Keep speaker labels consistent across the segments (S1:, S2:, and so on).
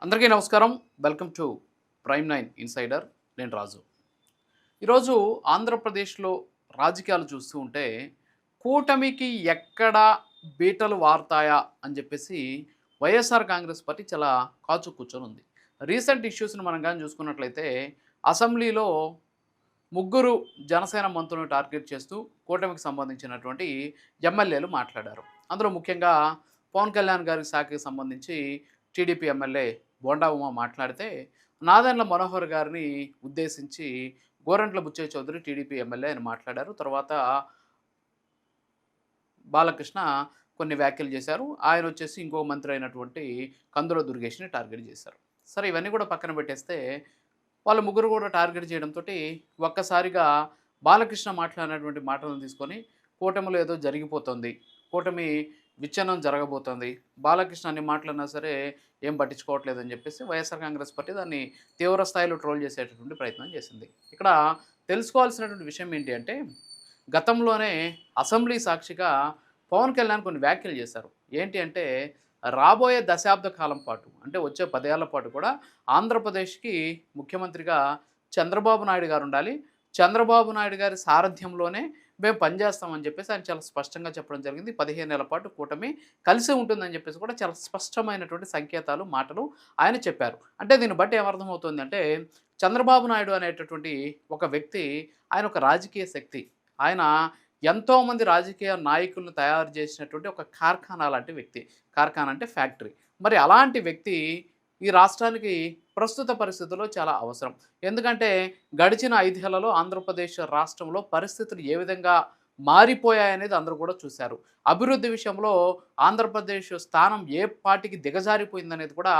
S1: అందరికీ నమస్కారం. Welcome to prime 9 insider. నేను రాజు. ఈరోజు ఆంధ్రప్రదేశ్‌లో రాజకీయాలు చూస్తూ ఉంటే కూటమికి ఎక్కడ బీటలు వారుతాయా అని చెప్పేసి వైఎస్ఆర్ కాంగ్రెస్ పార్టీ చాలా కాచు కూర్చొనుంది. రీసెంట్ ఇష్యూస్‌ని మనం గాని చూసుకున్నట్లయితే అసెంబ్లీలో ముగ్గురు జనసేన మంత్రులను టార్గెట్ చేస్తూ కూటమికి సంబంధించినటువంటి ఎమ్మెల్యేలు మాట్లాడారు. అందులో ముఖ్యంగా పవన్ కళ్యాణ్ గారి శాఖకి సంబంధించి టీడీపీ ఎమ్మెల్యే బోండా ఉమ మాట్లాడితే, నాదెండ్ల మనోహర్ గారిని ఉద్దేశించి గోరంట్ల బుచ్చయ్య చౌదరి టీడీపీ ఎమ్మెల్యే ఆయన మాట్లాడారు. తర్వాత బాలకృష్ణ కొన్ని వ్యాఖ్యలు చేశారు. ఆయన వచ్చేసి ఇంకో మంత్రి అయినటువంటి కందుల దుర్గేష్‌ని టార్గెట్ చేశారు. సరే ఇవన్నీ కూడా పక్కన పెట్టేస్తే వాళ్ళ ముగ్గురు కూడా టార్గెట్ చేయడంతోటి ఒక్కసారిగా బాలకృష్ణ మాట్లాడినటువంటి మాటలను తీసుకొని కూటమిలో ఏదో జరిగిపోతుంది. కూటమి విచ్ఛిన్నం జరగబోతోంది. బాలకృష్ణ అన్ని మాటలన్నా సరే ఏం పట్టించుకోవట్లేదని చెప్పేసి వైఎస్ఆర్ కాంగ్రెస్ పార్టీ దాన్ని తీవ్ర స్థాయిలో ట్రోల్ చేసేటటువంటి ప్రయత్నం చేసింది. ఇక్కడ తెలుసుకోవాల్సినటువంటి విషయం ఏంటి అంటే, గతంలోనే అసెంబ్లీ సాక్షిగా పవన్ కళ్యాణ్ కొన్ని వ్యాఖ్యలు చేశారు. ఏంటి అంటే, రాబోయే దశాబ్ద కాలం పాటు అంటే వచ్చే 10 ఏళ్ల పాటు కూడా ఆంధ్రప్రదేశ్‌కి ముఖ్యమంత్రిగా చంద్రబాబు నాయుడు గారు ఉండాలి. చంద్రబాబు నాయుడు గారి సారథ్యంలోనే మేము పనిచేస్తామని చెప్పేసి ఆయన చాలా స్పష్టంగా చెప్పడం జరిగింది. 15 ఏళ్ల పాటు కూటమి కలిసి ఉంటుందని చెప్పేసి కూడా చాలా స్పష్టమైనటువంటి సంకేతాలు, మాటలు ఆయన చెప్పారు. అంటే దీన్ని బట్టి ఏమర్థమవుతుందంటే, చంద్రబాబు నాయుడు అనేటటువంటి ఒక వ్యక్తి, ఆయన ఒక రాజకీయ శక్తి. ఆయన ఎంతోమంది రాజకీయ నాయకులను తయారు చేసినటువంటి ఒక కార్ఖానా లాంటి వ్యక్తి. కార్ఖానా అంటే ఫ్యాక్టరీ. మరి అలాంటి వ్యక్తి ఈ రాష్ట్రానికి ప్రస్తుత పరిస్థితుల్లో చాలా అవసరం. ఎందుకంటే గడిచిన 5 ఏళ్లలో ఆంధ్రప్రదేశ్ రాష్ట్రంలో పరిస్థితులు ఏ విధంగా మారిపోయాయనేది అందరూ కూడా చూశారు. అభివృద్ధి విషయంలో ఆంధ్రప్రదేశ్ స్థానం ఏ పార్టీకి దిగజారిపోయిందనేది కూడా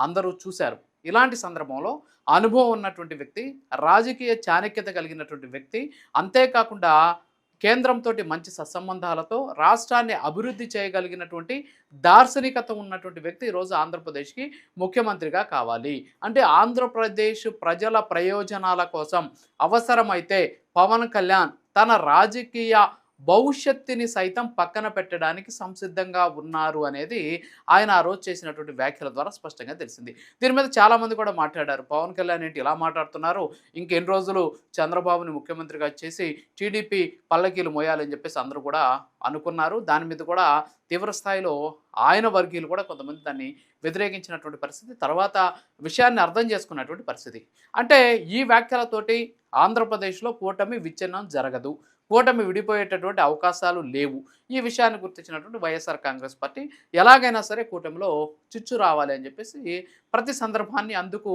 S1: అందరూ చూశారు. ఇలాంటి సందర్భంలో అనుభవం ఉన్నటువంటి వ్యక్తి, రాజకీయ చాణక్యత కలిగినటువంటి వ్యక్తి, అంతేకాకుండా కేంద్రంతోటి మంచి సత్సంబంధాలతో రాష్ట్రాన్ని అభివృద్ధి చేయగలిగినటువంటి దార్శనికత ఉన్నటువంటి వ్యక్తి ఈరోజు ఆంధ్రప్రదేశ్‌కి ముఖ్యమంత్రిగా కావాలి. అంటే ఆంధ్రప్రదేశ్ ప్రజల ప్రయోజనాల కోసం అవసరమైతే పవన్ కళ్యాణ్ తన రాజకీయ భవిష్యత్తుని సైతం పక్కన పెట్టడానికి సంసిద్ధంగా ఉన్నారు అనేది ఆయన ఆ రోజు చేసినటువంటి వ్యాఖ్యల ద్వారా స్పష్టంగా తెలిసింది. దీని మీద చాలామంది కూడా మాట్లాడారు. పవన్ కళ్యాణ్ ఏంటి ఇలా మాట్లాడుతున్నారు? ఇంకెన్ని రోజులు చంద్రబాబుని ముఖ్యమంత్రిగా చేసి టీడీపీ పల్లకీలు మోయాలని చెప్పేసి అందరూ కూడా అనుకున్నారు. దాని మీద కూడా తీవ్ర స్థాయిలో ఆయన వర్గీయులు కూడా కొంతమంది దాన్ని వ్యతిరేకించినటువంటి పరిస్థితి. తర్వాత విషయాన్ని అర్థం చేసుకున్నటువంటి పరిస్థితి. అంటే ఈ వ్యాఖ్యలతోటి ఆంధ్రప్రదేశ్‌లో కూటమి విచ్ఛిన్నం జరగదు. కూటమి విడిపోయేటటువంటి అవకాశాలు లేవు. ఈ విషయాన్ని గుర్తించినటువంటి వైఎస్ఆర్ కాంగ్రెస్ పార్టీ ఎలాగైనా సరే కూటమిలో చిచ్చు రావాలి అని చెప్పేసి ప్రతి సందర్భాన్ని అందుకు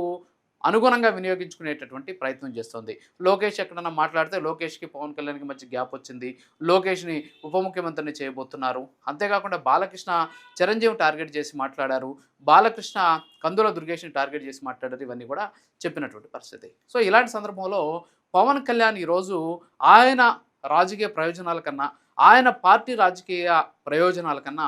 S1: అనుగుణంగా వినియోగించుకునేటటువంటి ప్రయత్నం చేస్తోంది. లోకేష్ ఎక్కడన్నా మాట్లాడితే లోకేష్‌కి, పవన్ కళ్యాణ్‌కి మధ్య గ్యాప్ వచ్చింది. లోకేష్‌ని ఉప ముఖ్యమంత్రిని చేయబోతున్నారు. అంతేకాకుండా బాలకృష్ణ చిరంజీవిని టార్గెట్ చేసి మాట్లాడారు. బాలకృష్ణ కందుల దుర్గేష్‌ని టార్గెట్ చేసి మాట్లాడారు. ఇవన్నీ కూడా చెప్పినటువంటి పరిస్థితి. సో ఇలాంటి సందర్భంలో పవన్ కళ్యాణ్ ఈరోజు ఆయన రాజకీయ ప్రయోజనాల కన్నా, ఆయన పార్టీ రాజకీయ ప్రయోజనాల కన్నా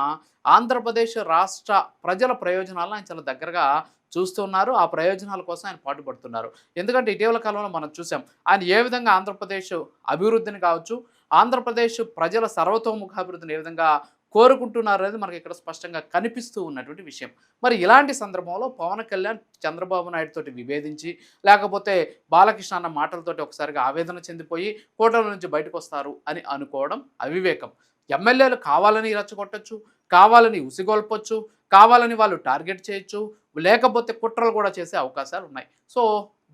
S1: ఆంధ్రప్రదేశ్ రాష్ట్ర ప్రజల ప్రయోజనాలను ఆయన చాలా దగ్గరగా చూస్తున్నారు. ఆ ప్రయోజనాల కోసం ఆయన పాటుపడుతున్నారు. ఎందుకంటే ఇటీవల కాలంలో మనం చూసాం. ఆయన ఏ విధంగా ఆంధ్రప్రదేశ్ అభివృద్ధిని కావచ్చు, ఆంధ్రప్రదేశ్ ప్రజల సర్వతోముఖాభివృద్ధిని ఏ విధంగా కోరుకుంటున్నారు అనేది మనకి ఇక్కడ స్పష్టంగా కనిపిస్తూ ఉన్నటువంటి విషయం. మరి ఇలాంటి సందర్భంలో పవన్ కళ్యాణ్ చంద్రబాబు నాయుడు తోటి విభేదించి, లేకపోతే బాలకృష్ణ అన్న మాటలతోటి ఒకసారిగా ఆవేదన చెందిపోయి కూటమి నుంచి బయటకొస్తారు అని అనుకోవడం అవివేకం. ఎమ్మెల్యేలు కావాలని రెచ్చగొట్టొచ్చు, కావాలని ఉసిగొల్పొచ్చు, కావాలని వాళ్ళు టార్గెట్ చేయొచ్చు, లేకపోతే కుట్రలు కూడా చేసే అవకాశాలు ఉన్నాయి. సో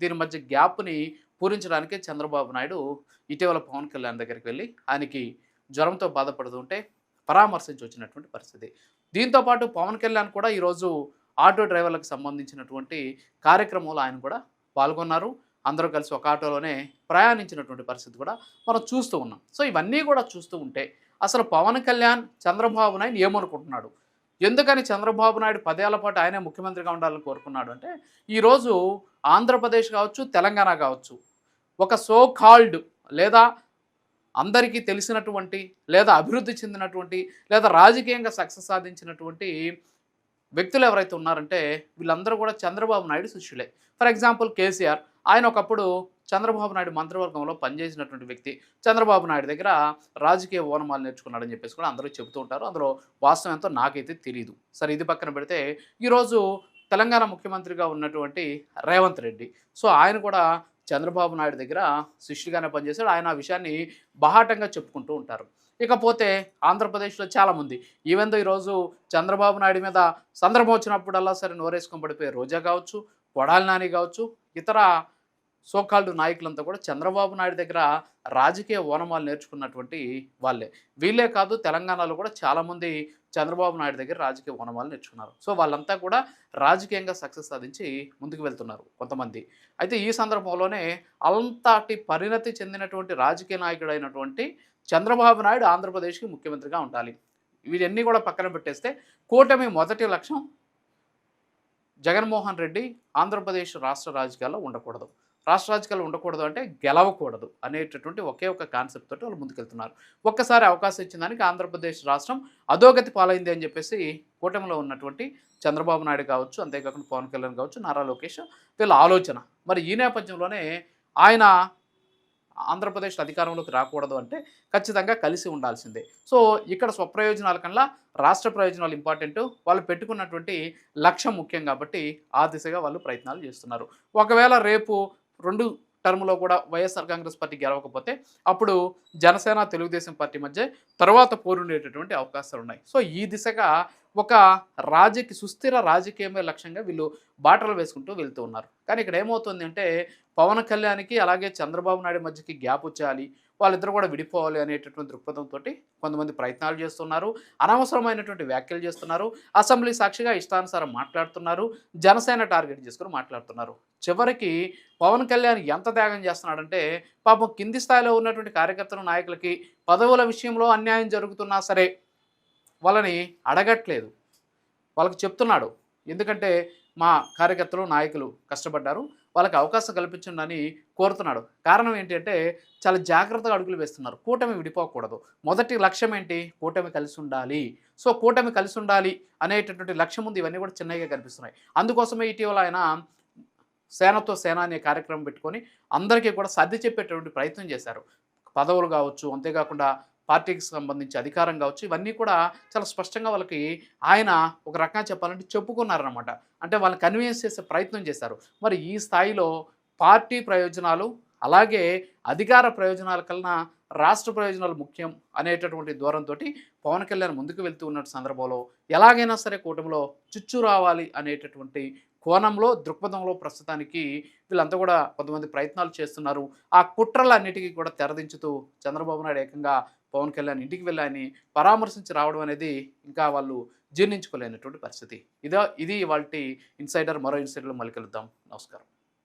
S1: దీని మధ్య గ్యాప్‌ని పూరించడానికే చంద్రబాబు నాయుడు ఇటీవల పవన్ కళ్యాణ్ దగ్గరికి వెళ్ళి ఆయనకి జ్వరంతో బాధపడుతుంటే పరామర్శించి వచ్చినటువంటి పరిస్థితి. దీంతో పాటు పవన్ కళ్యాణ్ కూడా ఈరోజు ఆటో డ్రైవర్లకు సంబంధించినటువంటి కార్యక్రమంలో ఆయన కూడా పాల్గొన్నారు. అందరూ కలిసి ఒక ఆటోలోనే ప్రయాణించినటువంటి పరిస్థితి కూడా మనం చూస్తూ ఉన్నాం. సో ఇవన్నీ కూడా చూస్తూ ఉంటే అసలు పవన్ కళ్యాణ్ చంద్రబాబు నాయుడు ఏమనుకుంటున్నాడు? ఎందుకని చంద్రబాబు నాయుడు 10 ఏళ్ల పాటు ఆయనే ముఖ్యమంత్రిగా ఉండాలని కోరుకున్నాడు అంటే, ఈరోజు ఆంధ్రప్రదేశ్ కావచ్చు, తెలంగాణ కావచ్చు, ఒక సో కాల్డ్ లేదా అందరికీ తెలిసినటువంటి, లేదా అభివృద్ధి చెందినటువంటి, లేదా రాజకీయంగా సక్సెస్ సాధించినటువంటి వ్యక్తులు ఎవరైతే ఉన్నారంటే వీళ్ళందరూ కూడా చంద్రబాబు నాయుడు శిష్యులే. ఫర్ ఎగ్జాంపుల్ కేసీఆర్, ఆయన ఒకప్పుడు చంద్రబాబు నాయుడు మంత్రివర్గంలో పనిచేసినటువంటి వ్యక్తి. చంద్రబాబు నాయుడు దగ్గర రాజకీయ ఓనమాలు నేర్చుకున్నాడని చెప్పేసి కూడా అందరూ చెబుతూ ఉంటారు. అందులో వాస్తవం ఎంతో నాకైతే తెలీదు. సరే ఇది పక్కన పెడితే ఈరోజు తెలంగాణ ముఖ్యమంత్రిగా ఉన్నటువంటి రేవంత్ రెడ్డి. సో, ఆయన కూడా చంద్రబాబు నాయుడు దగ్గర శిష్యుడిగానే పనిచేశాడు. ఆయన ఆ విషయాన్ని బాహాటంగా చెప్పుకుంటూ ఉంటారు. ఇకపోతే ఆంధ్రప్రదేశ్‌లో చాలామంది ఈవెన్ దో ఈరోజు చంద్రబాబు నాయుడు మీద సందర్భం వచ్చినప్పుడల్లా సరే నోరేసుకొని పడిపోయే రోజా కావచ్చు, కొడాలి నాని కావచ్చు, ఇతర సో కాల్డ్ నాయకులంతా కూడా చంద్రబాబు నాయుడు దగ్గర రాజకీయ ఓనమాలు నేర్చుకున్నటువంటి వాళ్ళే. వీళ్ళే కాదు, తెలంగాణలో కూడా చాలామంది చంద్రబాబు నాయుడు దగ్గర రాజకీయ ఓనమాలు నేర్చుకున్నారు. సో, వాళ్ళంతా కూడా రాజకీయంగా సక్సెస్ సాధించి ముందుకు వెళ్తున్నారు కొంతమంది. అయితే ఈ సందర్భంలోనే అంతటి పరిణతి చెందినటువంటి రాజకీయ నాయకుడైనటువంటి చంద్రబాబు నాయుడు ఆంధ్రప్రదేశ్‌కి ముఖ్యమంత్రిగా ఉండాలి. వీటన్నీ కూడా పక్కన పెట్టేస్తే కూటమి మొదటి లక్ష్యం జగన్మోహన్ రెడ్డి ఆంధ్రప్రదేశ్ రాష్ట్ర రాజకీయాల్లో ఉండకూడదు. రాష్ట్ర రాజకీయాలు ఉండకూడదు అంటే గెలవకూడదు అనేటటువంటి ఒకే ఒక కాన్సెప్ట్ తోటి వాళ్ళు ముందుకెళ్తున్నారు. ఒక్కసారి అవకాశం ఇచ్చిన దానికి ఆంధ్రప్రదేశ్ రాష్ట్రం అధోగతి పాలైంది అని చెప్పేసి కూటమిలో ఉన్నటువంటి చంద్రబాబు నాయుడు కావచ్చు, అంతేకాకుండా పవన్ కళ్యాణ్ కావచ్చు, నారా లోకేష్ వీళ్ళ ఆలోచన. మరి ఈ నేపథ్యంలోనే ఆయన ఆంధ్రప్రదేశ్ అధికారంలోకి రాకూడదు అంటే ఖచ్చితంగా కలిసి ఉండాల్సిందే. సో, ఇక్కడ స్వప్రయోజనాల కన్నా రాష్ట్ర ప్రయోజనాలు ఇంపార్టెంట్. వాళ్ళు పెట్టుకున్నటువంటి లక్ష్యం ముఖ్యం కాబట్టి ఆ దిశగా వాళ్ళు ప్రయత్నాలు చేస్తున్నారు. ఒకవేళ రేపు 2 టర్మ్‌లో కూడా వైఎస్ఆర్ కాంగ్రెస్ పార్టీ గెలవకపోతే అప్పుడు జనసేన, తెలుగుదేశం పార్టీ మధ్య తర్వాత పోరుండేటటువంటి అవకాశాలున్నాయి. సో, ఈ దిశగా ఒక సుస్థిర రాజకీయమే లక్ష్యంగా వీళ్ళు బాటలు వేసుకుంటూ వెళ్తూ ఉన్నారు. కానీ ఇక్కడ ఏమవుతుంది అంటే పవన్ కళ్యాణ్‌కి అలాగే చంద్రబాబు నాయుడు మధ్యకి గ్యాప్ వచ్చేయాలి, వాళ్ళిద్దరూ కూడా విడిపోవాలి అనేటటువంటి దృక్పథంతోటి కొంతమంది ప్రయత్నాలు చేస్తున్నారు. అనవసరమైనటువంటి వ్యాఖ్యలు చేస్తున్నారు. అసెంబ్లీ సాక్షిగా ఇష్టానుసారం మాట్లాడుతున్నారు. జనసేన టార్గెట్ చేసుకొని మాట్లాడుతున్నారు. చివరికి పవన్ కళ్యాణ్ ఎంత త్యాగం చేస్తున్నాడంటే పాపం కింది స్థాయిలో ఉన్నటువంటి కార్యకర్తలు, నాయకులకి పదవుల విషయంలో అన్యాయం జరుగుతున్నా సరే వాళ్ళని అడగట్లేదు. వాళ్ళకి చెప్తున్నాడు. ఎందుకంటే మా కార్యకర్తలు, నాయకులు కష్టపడ్డారు, వాళ్ళకి అవకాశం కల్పించండి అని కోరుతున్నాడు. కారణం ఏంటి అంటే చాలా జాగ్రత్తగా అడుగులు వేస్తున్నారు. కూటమి విడిపోకూడదు. మొదటి లక్ష్యం ఏంటి? కూటమి కలిసి ఉండాలి. సో, కూటమి కలిసి ఉండాలి అనేటటువంటి లక్ష్యం ఉంది. ఇవన్నీ కూడా చిన్నగా కనిపిస్తున్నాయి. అందుకోసమే ఇటీవల ఆయన సేనతో సేన అనే కార్యక్రమం పెట్టుకొని అందరికీ కూడా సర్ది చెప్పేటటువంటి ప్రయత్నం చేశారు. పదవులు కావచ్చు, అంతేకాకుండా పార్టీకి సంబంధించి అధికారం కావచ్చు, ఇవన్నీ కూడా చాలా స్పష్టంగా వాళ్ళకి ఆయన ఒక రకంగా చెప్పాలంటే చెప్పుకున్నారనమాట. అంటే వాళ్ళని కన్విన్స్ చేసే ప్రయత్నం చేశారు. మరి ఈ స్థాయిలో పార్టీ ప్రయోజనాలు, అలాగే అధికార ప్రయోజనాల కన్నా రాష్ట్ర ప్రయోజనాలు ముఖ్యం అనేటటువంటి ధోరణితోటి పవన్ కళ్యాణ్ ముందుకు వెళ్తూ ఉన్న సందర్భంలో ఎలాగైనా సరే కూటమిలో చిచ్చు రావాలి అనేటటువంటి కోణంలో, దృక్పథంలో ప్రస్తుతానికి వీళ్ళంతా కూడా కొంతమంది ప్రయత్నాలు చేస్తున్నారు. ఆ కుట్రలన్నిటికీ కూడా తెరదించుతూ చంద్రబాబు నాయుడు ఏకంగా పవన్ కళ్యాణ్ ఇంటికి వెళ్ళి ఆయన్ని పరామర్శించి రావడం అనేది ఇంకా వాళ్ళు జీర్ణించుకోలేనటువంటి పరిస్థితి. ఇది ఇవాల్టి ఇన్సైడర్. మరో ఇన్సైడర్‌లో మళ్ళీ కలుద్దాం. నమస్కారం.